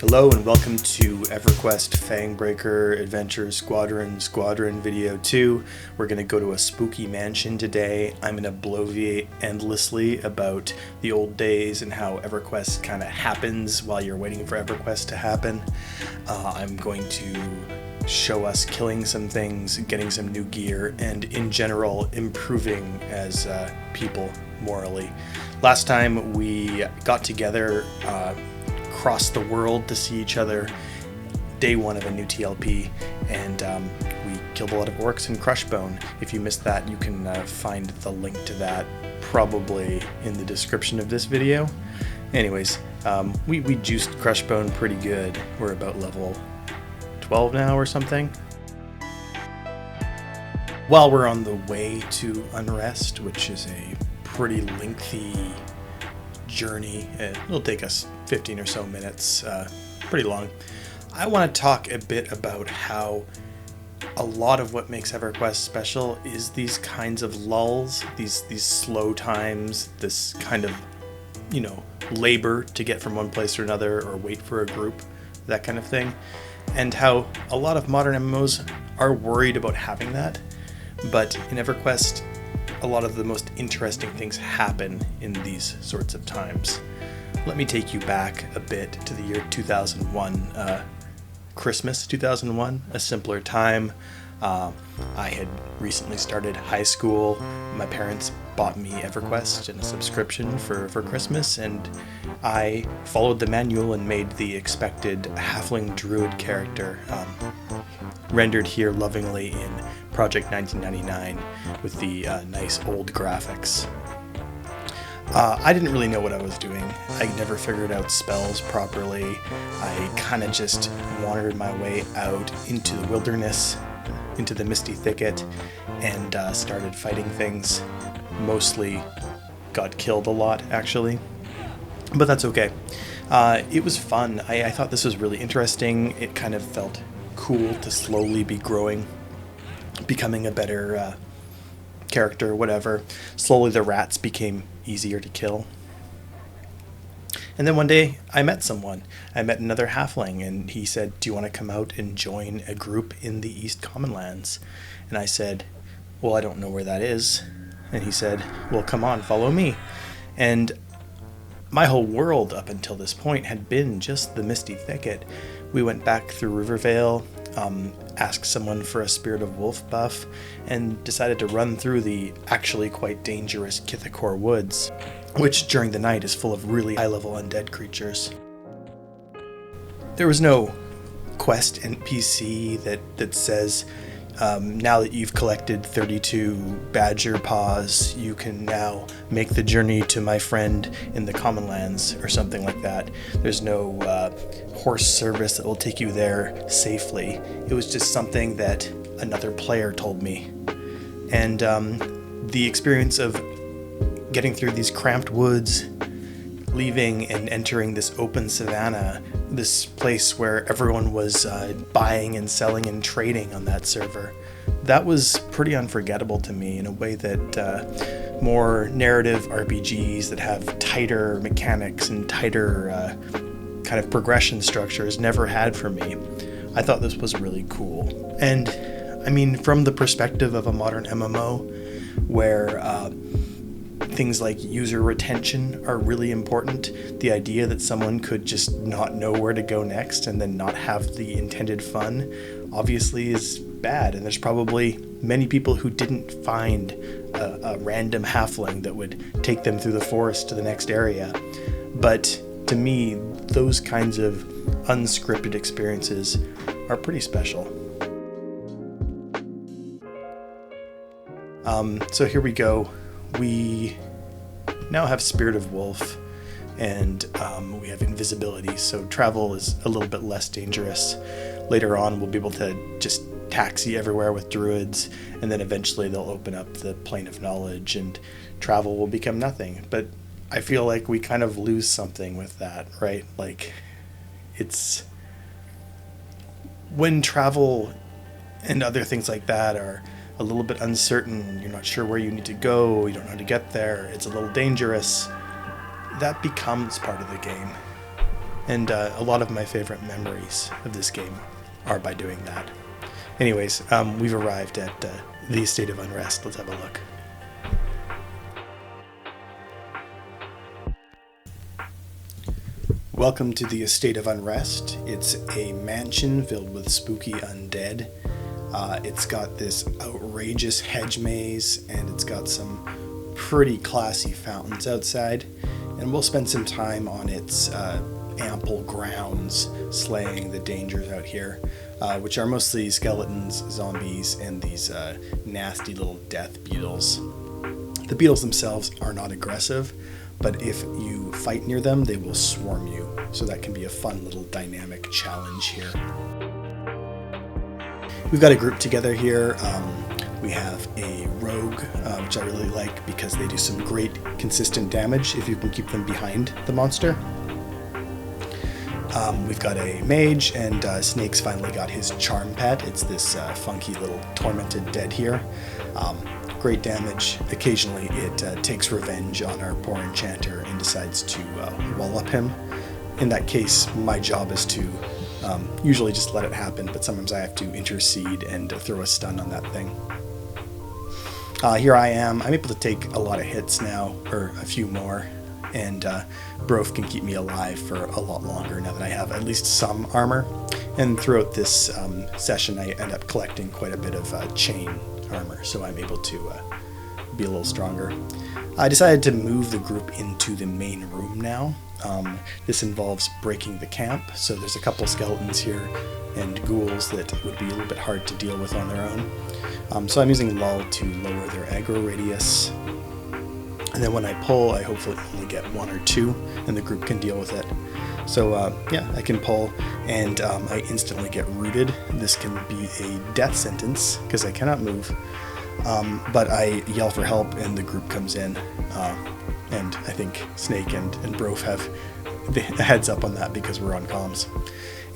Hello and welcome to Everquest Fangbreaker Squadron Video 2. We're going to go to a spooky mansion today. I'm going to bloviate endlessly about the old days and how Everquest kind of happens while you're waiting for Everquest to happen. I'm going to show us killing some things, getting some new gear, and in general improving as people morally. Last time we got together across the world to see each other, day one of a new TLP, and we killed a lot of orcs and Crushbone. If you missed that, you can find the link to that probably in the description of this video. Anyways, we juiced Crushbone pretty good. We're about level 12 now or something. While we're on the way to Unrest, which is a pretty lengthy journey, it'll take us 15 or so minutes, pretty long. I want to talk a bit about how a lot of what makes Everquest special is these kinds of lulls, these slow times, this kind of, labor to get from one place to another or wait for a group, that kind of thing, and how a lot of modern MMOs are worried about having that, but in Everquest a lot of the most interesting things happen in these sorts of times. Let me take you back a bit to the year 2001, Christmas 2001, a simpler time. I had recently started high school. My parents bought me Everquest and a subscription for Christmas, and I followed the manual and made the expected halfling druid character, rendered here lovingly in Project 1999 with the nice old graphics. I didn't really know what I was doing. I never figured out spells properly. I kind of just wandered my way out into the wilderness, into the misty thicket, and started fighting things. Mostly got killed a lot, actually. But that's okay. It was fun. I thought this was really interesting. It kind of felt cool to slowly be growing, becoming a better character, whatever. Slowly the rats became easier to kill. And then one day I met someone. I met another halfling, and he said, "Do you want to come out and join a group in the East Commonlands?" And I said, "Well, I don't know where that is." And he said, "Well, come on, follow me." And my whole world up until this point had been just the misty thicket. We went back through Rivervale, asked someone for a Spirit of Wolf buff, and decided to run through the actually quite dangerous Kithakor Woods, which during the night is full of really high-level undead creatures. There was no quest NPC that says, now that you've collected 32 badger paws, you can now make the journey to my friend in the Commonlands or something like that. There's no horse service that will take you there safely. It was just something that another player told me. And the experience of getting through these cramped woods, leaving and entering this open savanna, this place where everyone was buying and selling and trading on that server, that was pretty unforgettable to me in a way that more narrative RPGs that have tighter mechanics and tighter kind of progression structures never had for me. I thought this was really cool. And I mean, from the perspective of a modern MMO where things like user retention are really important, the idea that someone could just not know where to go next and then not have the intended fun obviously is bad, and there's probably many people who didn't find a random halfling that would take them through the forest to the next area. But to me, those kinds of unscripted experiences are pretty special. So here we go. We now have Spirit of Wolf, and we have invisibility, so travel is a little bit less dangerous. Later on, we'll be able to just taxi everywhere with druids, and then eventually they'll open up the plane of knowledge, and travel will become nothing. But I feel like we kind of lose something with that, right? Like, it's when travel and other things like that are a little bit uncertain, you're not sure where you need to go, you don't know how to get there, it's a little dangerous, that becomes part of the game. And a lot of my favorite memories of this game are by doing that. Anyways, we've arrived at the Estate of Unrest. Let's have a look. Welcome to the Estate of Unrest. It's a mansion filled with spooky undead. It's got this outrageous hedge maze, and it's got some pretty classy fountains outside. And we'll spend some time on its ample grounds slaying the dangers out here, which are mostly skeletons, zombies, and these nasty little death beetles. The beetles themselves are not aggressive, but if you fight near them, they will swarm you. So that can be a fun little dynamic challenge here. We've got a group together here. We have a rogue, which I really like because they do some great consistent damage if you can keep them behind the monster. We've got a mage, and Snake's finally got his charm pet. It's this funky little tormented dead here. Great damage. Occasionally it takes revenge on our poor enchanter and decides to wall up him. In that case, my job is to usually just let it happen, but sometimes I have to intercede and throw a stun on that thing. Here I am. I'm able to take a lot of hits now, or a few more, and Broaf can keep me alive for a lot longer now that I have at least some armor. And throughout this session, I end up collecting quite a bit of chain armor, so I'm able to be a little stronger. I decided to move the group into the main room now. This involves breaking the camp, so there's a couple skeletons here and ghouls that would be a little bit hard to deal with on their own. So I'm using lull to lower their aggro radius. And then when I pull, I hopefully only get one or two, and the group can deal with it. So yeah, I can pull, and I instantly get rooted. This can be a death sentence, because I cannot move. But I yell for help, and the group comes in. And I think Snake and Broaf have the heads up on that because we're on comms.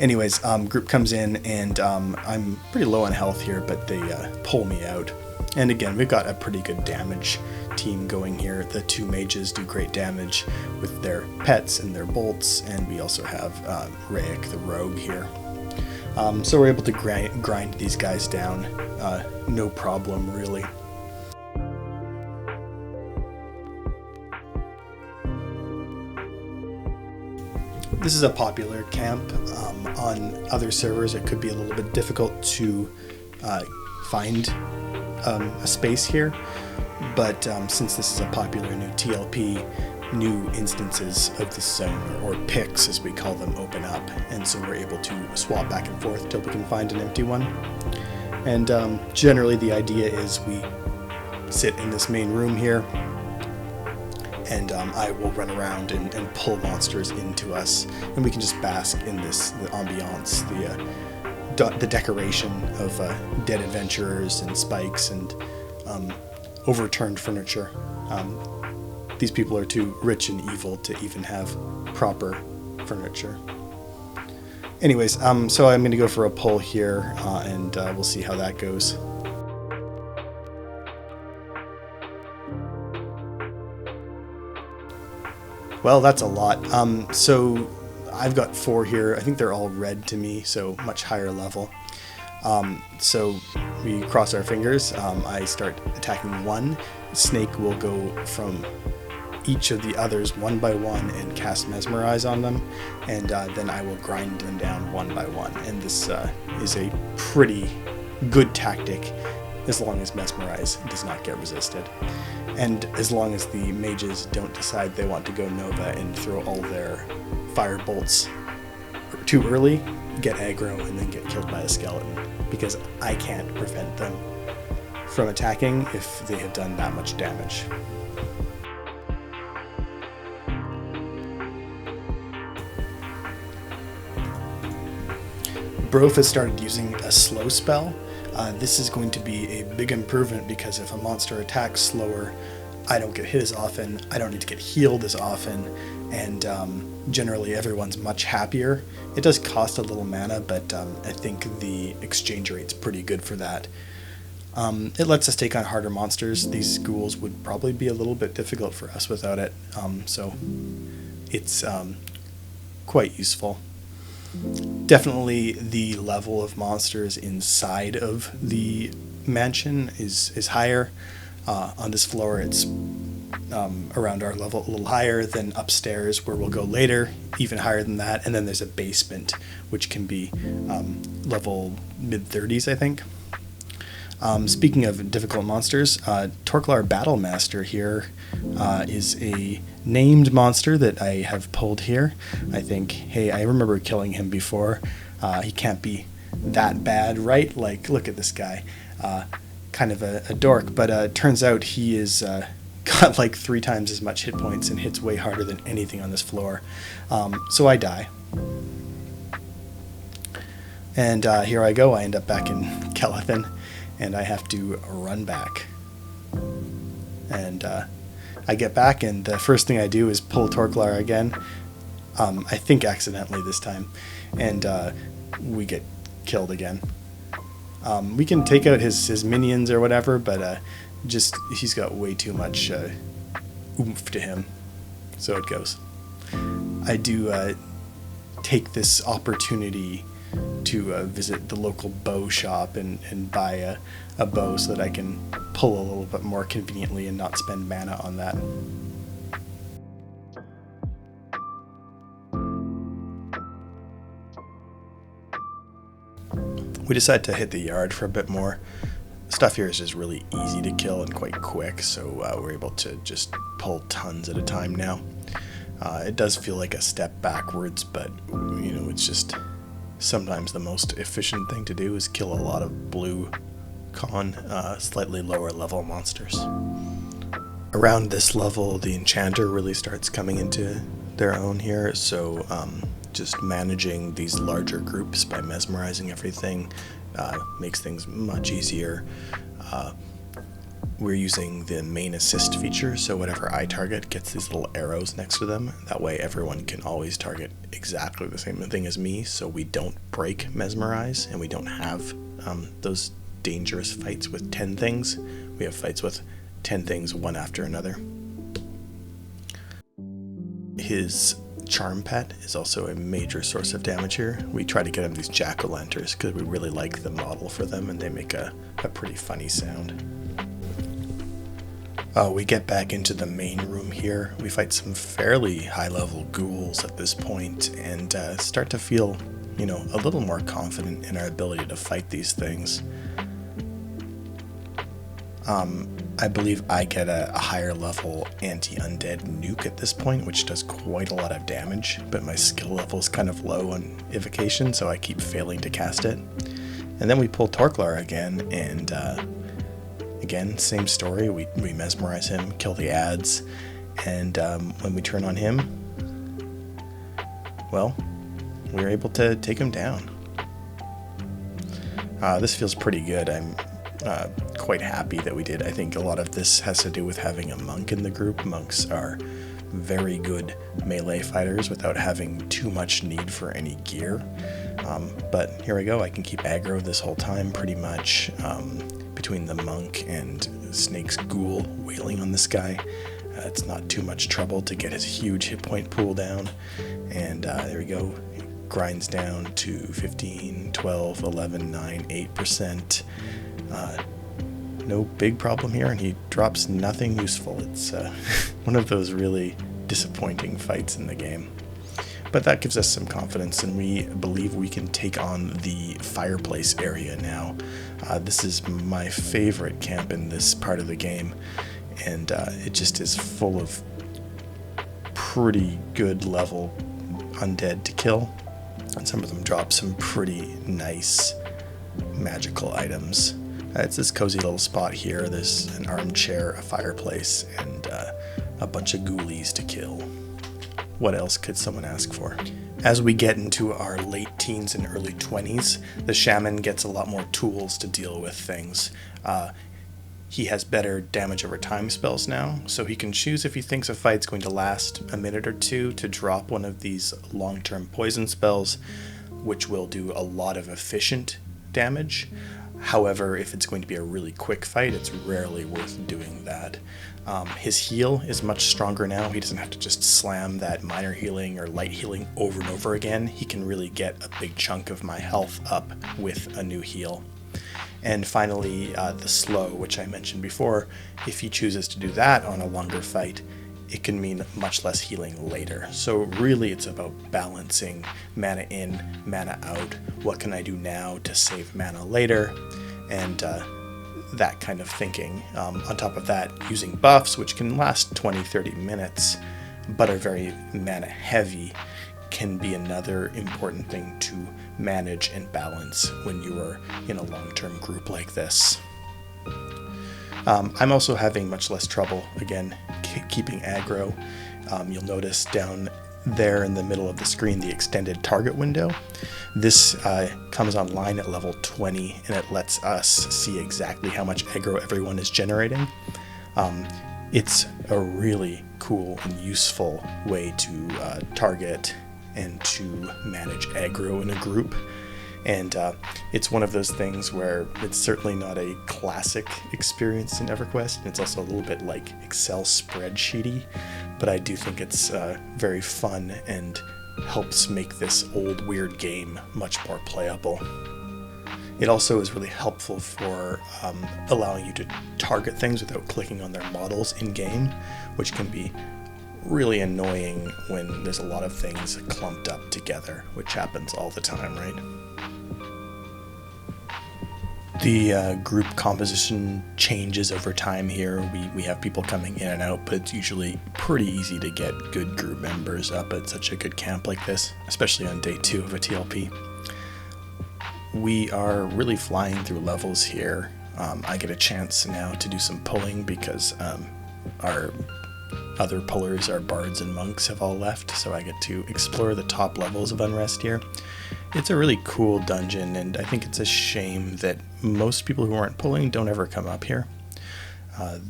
Anyways, group comes in, and I'm pretty low on health here, but they pull me out. And again, we've got a pretty good damage team going here. The two mages do great damage with their pets and their bolts, and we also have Rayek the rogue here. So we're able to grind these guys down, no problem really. This is a popular camp. On other servers it could be a little bit difficult to find a space here, but since this is a popular new TLP, new instances of the zone, or picks as we call them, open up, and so we're able to swap back and forth till we can find an empty one. And generally the idea is we sit in this main room here, and I will run around and pull monsters into us, and we can just bask in this, the ambiance, the decoration of dead adventurers and spikes and overturned furniture. These people are too rich and evil to even have proper furniture. Anyways, so I'm going to go for a pull here, and we'll see how that goes. Well, that's a lot. So I've got 4 here. I think they're all red to me, so much higher level. So we cross our fingers. I start attacking one. Snake will go from each of the others one by one and cast Mesmerize on them, and then I will grind them down one by one. And this is a pretty good tactic as long as Mesmerize does not get resisted. And as long as the mages don't decide they want to go Nova and throw all their fire bolts too early, get aggro, and then get killed by a skeleton, because I can't prevent them from attacking if they have done that much damage. Broaf has started using a slow spell. This is going to be a big improvement because if a monster attacks slower, I don't get hit as often, I don't need to get healed as often, and generally everyone's much happier. It does cost a little mana, but I think the exchange rate's pretty good for that. It lets us take on harder monsters. These ghouls would probably be a little bit difficult for us without it, so it's quite useful. Definitely the level of monsters inside of the mansion is higher. On this floor, it's around our level, a little higher than upstairs, where we'll go later, even higher than that. And then there's a basement, which can be level mid-30s, I think. Speaking of difficult monsters, Torklar Battlemaster here is a named monster that I have pulled here. I think, hey, I remember killing him before. He can't be that bad, right? Like, look at this guy. Kind of a dork, but turns out he is got like 3 times as much hit points and hits way harder than anything on this floor. So I die. And here I go. I end up back in Kelethin, and I have to run back. And I get back, and the first thing I do is pull Torklar again. I think accidentally this time. And we get killed again. We can take out his minions or whatever, but just he's got way too much oomph to him. So it goes. I do take this opportunity to visit the local bow shop and buy a bow so that I can pull a little bit more conveniently and not spend mana on that. We decide to hit the yard for a bit more. Stuff here is just really easy to kill and quite quick, so we're able to just pull tons at a time now. It does feel like a step backwards, but you know, it's just sometimes the most efficient thing to do is kill a lot of blue slightly lower level monsters. Around this level, the enchanter really starts coming into their own here, so just managing these larger groups by mesmerizing everything makes things much easier. We're using the main assist feature, so whatever I target gets these little arrows next to them. That way everyone can always target exactly the same thing as me, so we don't break mesmerize, and we don't have those dangerous fights with 10 things. We have fights with 10 things one after another. His charm pet is also a major source of damage here. We try to get him these jack-o'-lanterns because we really like the model for them, and they make a pretty funny sound. We get back into the main room here. We fight some fairly high-level ghouls at this point and start to feel, you know, a little more confident in our ability to fight these things. I believe I get a higher level anti-undead nuke at this point, which does quite a lot of damage, but my skill level is kind of low on evocation, so I keep failing to cast it. And then we pull Torklar again, and again, same story. We mesmerize him, kill the ads, and when we turn on him, well, we're able to take him down. This feels pretty good. I'm quite happy that we did. I think a lot of this has to do with having a monk in the group. Monks are very good melee fighters without having too much need for any gear. But here we go. I can keep aggro this whole time pretty much. Between the monk and Snake's ghoul wailing on this guy, it's not too much trouble to get his huge hit point pool down. And there we go. It grinds down to 15, 12, 11, 9, 8%. No big problem here, and he drops nothing useful. It's one of those really disappointing fights in the game. But that gives us some confidence, and we believe we can take on the fireplace area now. This is my favorite camp in this part of the game, and it just is full of pretty good level undead to kill, and some of them drop some pretty nice magical items. It's this cozy little spot here. There's an armchair, a fireplace, and a bunch of ghoulies to kill. What else could someone ask for? As we get into our late teens and early 20s, the shaman gets a lot more tools to deal with things. He has better damage over time spells now, so he can choose if he thinks a fight's going to last a minute or two to drop one of these long-term poison spells, which will do a lot of efficient damage. However, if it's going to be a really quick fight, it's rarely worth doing that. His heal is much stronger now. He doesn't have to just slam that minor healing or light healing over and over again. He can really get a big chunk of my health up with a new heal. And finally, the slow, which I mentioned before. If he chooses to do that on a longer fight, it can mean much less healing later. So really it's about balancing mana in, mana out. What can I do now to save mana later? And that kind of thinking. On top of that, using buffs, which can last 20-30 minutes, but are very mana heavy, can be another important thing to manage and balance when you are in a long-term group like this. I'm also having much less trouble, again, keeping aggro. You'll notice down there in the middle of the screen the extended target window. This comes online at level 20, and it lets us see exactly how much aggro everyone is generating. It's a really cool and useful way to target and to manage aggro in a group. And it's one of those things where it's certainly not a classic experience in Everquest. It's also a little bit like Excel spreadsheety, but I do think it's very fun and helps make this old weird game much more playable. It also is really helpful for allowing you to target things without clicking on their models in-game, which can be really annoying when there's a lot of things clumped up together, which happens all the time, right? The group composition changes over time here. We have people coming in and out, but it's usually pretty easy to get good group members up at such a good camp like this, especially on day 2 of a TLP. We are really flying through levels here. I get a chance now to do some pulling because our other pullers, our bards and monks, have all left, so I get to explore the top levels of Unrest here. It's a really cool dungeon, and I think it's a shame that most people who aren't pulling don't ever come up here.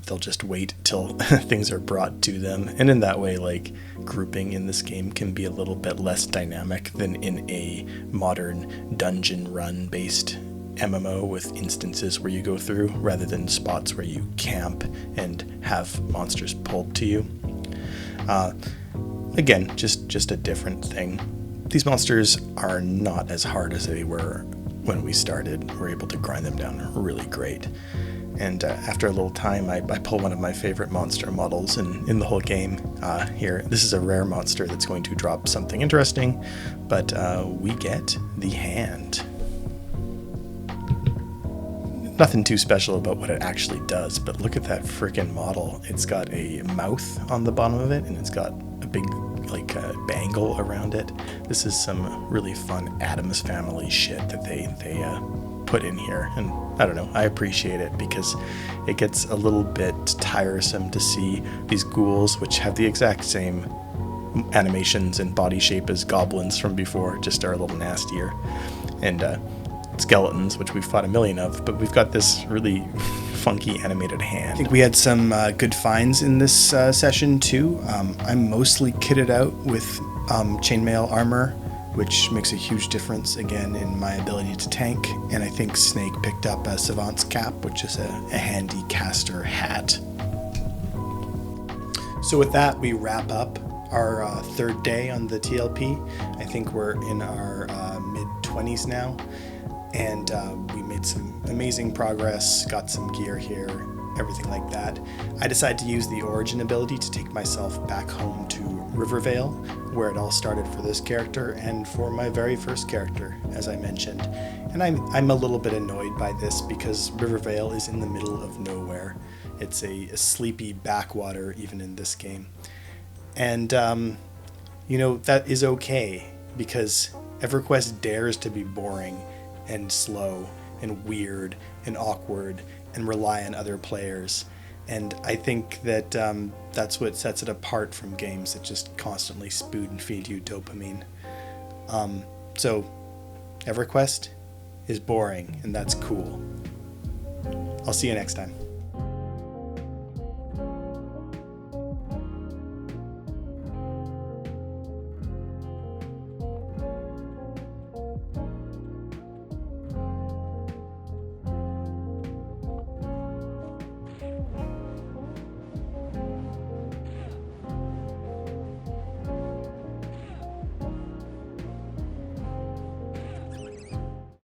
They'll just wait till things are brought to them, and in that way, like, grouping in this game can be a little bit less dynamic than in a modern dungeon run based MMO with instances where you go through rather than spots where you camp and have monsters pulled to you. Again, just a different thing. These monsters are not as hard as they were when we started. We're able to grind them down really great. And after a little time, I pull one of my favorite monster models in the whole game here. This is a rare monster that's going to drop something interesting, but we get the hand. Nothing too special about what it actually does, but look at that frickin' model. It's got a mouth on the bottom of it, and it's got a big bangle around it. This is some really fun Addams Family shit that they put in here, and I don't know, I appreciate it because it gets a little bit tiresome to see these ghouls, which have the exact same animations and body shape as goblins from before, just are a little nastier, and skeletons, which we've fought a million of, but we've got this really funky animated hand. I think we had some good finds in this session too. I'm mostly kitted out with chainmail armor, which makes a huge difference again in my ability to tank, and I think Snake picked up a Savant's cap, which is a handy caster hat. So with that, we wrap up our third day on the TLP. I think we're in our mid-20s now, and we made some amazing progress, got some gear here, everything like that. I decided to use the origin ability to take myself back home to Rivervale, where it all started for this character and for my very first character, as I mentioned. And I'm a little bit annoyed by this because Rivervale is in the middle of nowhere. It's a sleepy backwater even in this game. And, that is okay because Everquest dares to be boring and slow and weird and awkward and rely on other players. And I think that that's what sets it apart from games that just constantly spoon feed you dopamine. So Everquest is boring, and that's cool. I'll see you next time.